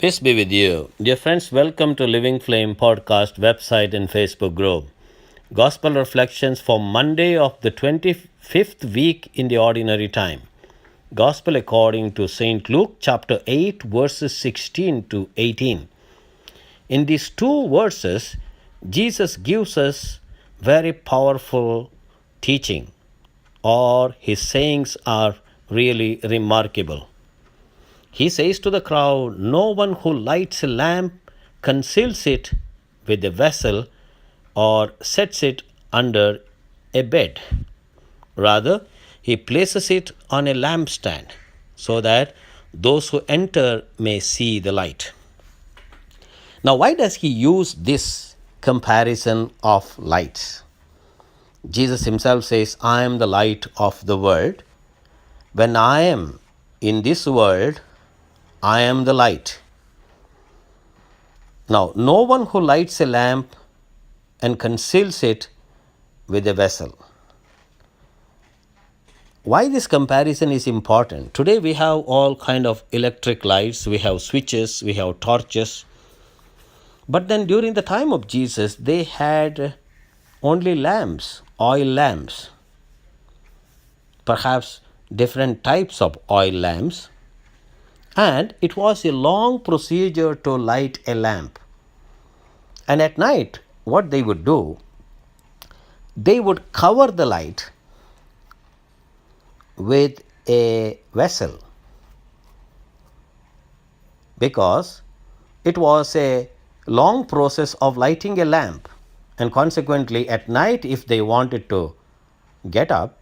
Peace be with you. Dear friends, welcome to Living Flame podcast website and Facebook group. Gospel reflections for Monday of the 25th week in the ordinary time. Gospel according to St. Luke chapter 8 verses 16 to 18. In these two verses, Jesus gives us very powerful teaching, or his sayings are really remarkable. He says to the crowd, "No one who lights a lamp conceals it with a vessel or sets it under a bed. Rather, he places it on a lampstand so that those who enter may see the light." Now, why does he use this comparison of lights? Jesus himself says, "I am the light of the world. When I am in this world, I am the light." Now, no one who lights a lamp and conceals it with a vessel. Why this comparison is important? Today we have all kind of electric lights, we have switches, we have torches. But then during the time of Jesus, they had only lamps, oil lamps. Perhaps different types of oil lamps. And it was a long procedure to light a lamp. And at night, what they would do, they would cover the light with a vessel, because it was a long process of lighting a lamp. And consequently, at night, if they wanted to get up,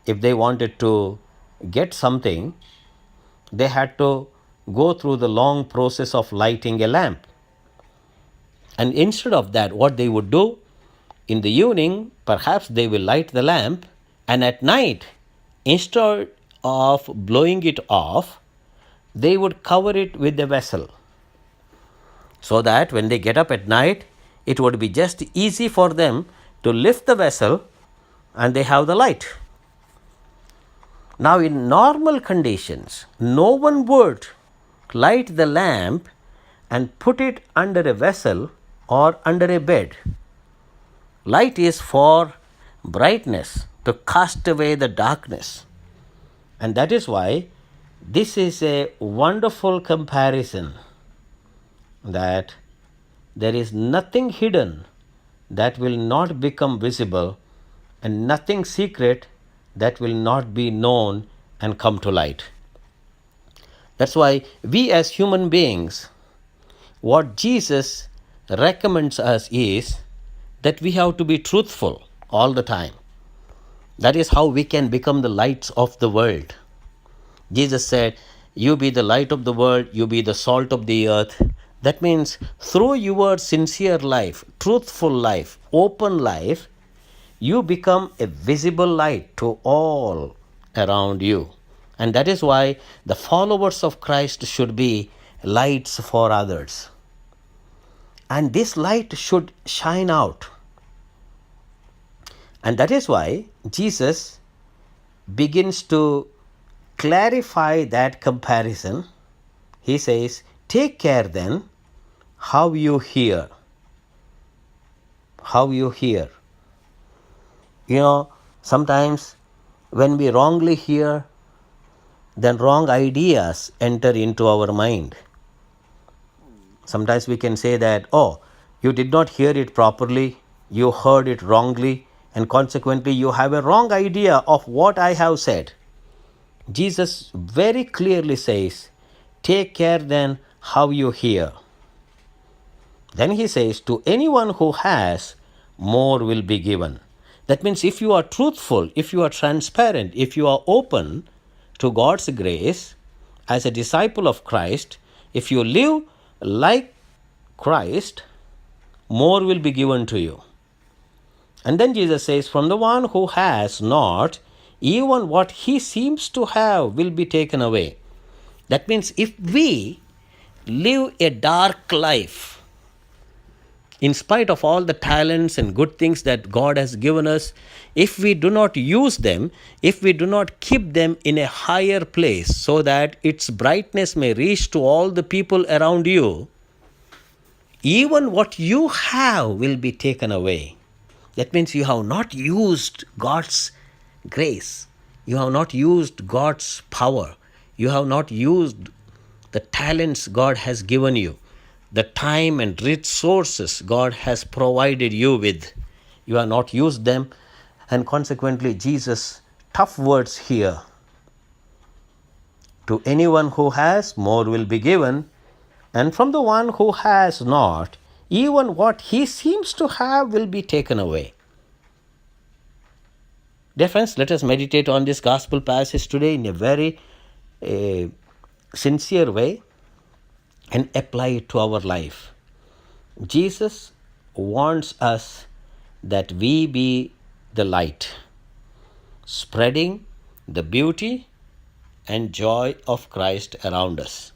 if they wanted to get something, they had to go through the long process of lighting a lamp. And instead of that, what they would do, in the evening, perhaps they will light the lamp, and at night, instead of blowing it off, they would cover it with a vessel, so that when they get up at night, it would be just easy for them to lift the vessel and they have the light. Now, in normal conditions, no one would light the lamp and put it under a vessel or under a bed. Light is for brightness, to cast away the darkness. And that is why this is a wonderful comparison, that there is nothing hidden that will not become visible, and nothing secret that will not be known and come to light. That's why we as human beings, what Jesus recommends us is that we have to be truthful all the time. That is how we can become the lights of the world. Jesus said, "You be the light of the world, you be the salt of the earth." That means through your sincere life, truthful life, open life, you become a visible light to all around you. And that is why the followers of Christ should be lights for others. And this light should shine out. And that is why Jesus begins to clarify that comparison. He says, "Take care then how you hear." How you hear. Sometimes when we wrongly hear, then wrong ideas enter into our mind. Sometimes we can say that, "Oh, you did not hear it properly, you heard it wrongly, and consequently you have a wrong idea of what I have said." Jesus very clearly says, "Take care then how you hear." Then he says, "To anyone who has, more will be given." That means if you are truthful, if you are transparent, if you are open to God's grace as a disciple of Christ, if you live like Christ, more will be given to you. And then Jesus says, "From the one who has not, even what he seems to have will be taken away." That means if we live a dark life, In spite of all the talents and good things that God has given us, if we do not use them, if we do not keep them in a higher place so that its brightness may reach to all the people around you, even what you have will be taken away. That means you have not used God's grace. You have not used God's power. You have not used the talents God has given you, the time and resources God has provided you with. You have not used them, and consequently, Jesus' tough words here. To anyone who has, more will be given, and from the one who has not, even what he seems to have will be taken away. Dear friends, let us meditate on this gospel passage today in a very sincere way and apply it to our life. Jesus wants us that we be the light, spreading the beauty and joy of Christ around us.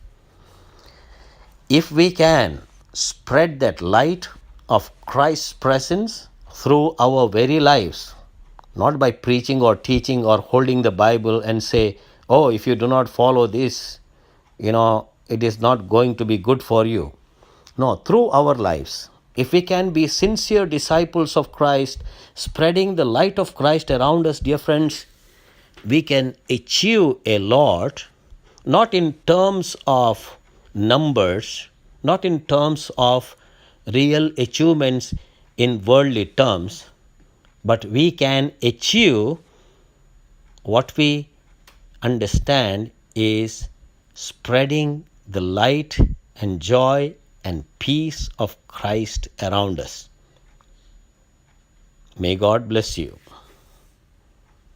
If we can spread that light of Christ's presence through our very lives, not by preaching or teaching or holding the Bible and say, oh, if you do not follow this, it is not going to be good for you. No, through our lives, if we can be sincere disciples of Christ, spreading the light of Christ around us, dear friends, we can achieve a lot, not in terms of numbers, not in terms of real achievements in worldly terms, but we can achieve what we understand is spreading the light and joy and peace of Christ around us. May God bless you.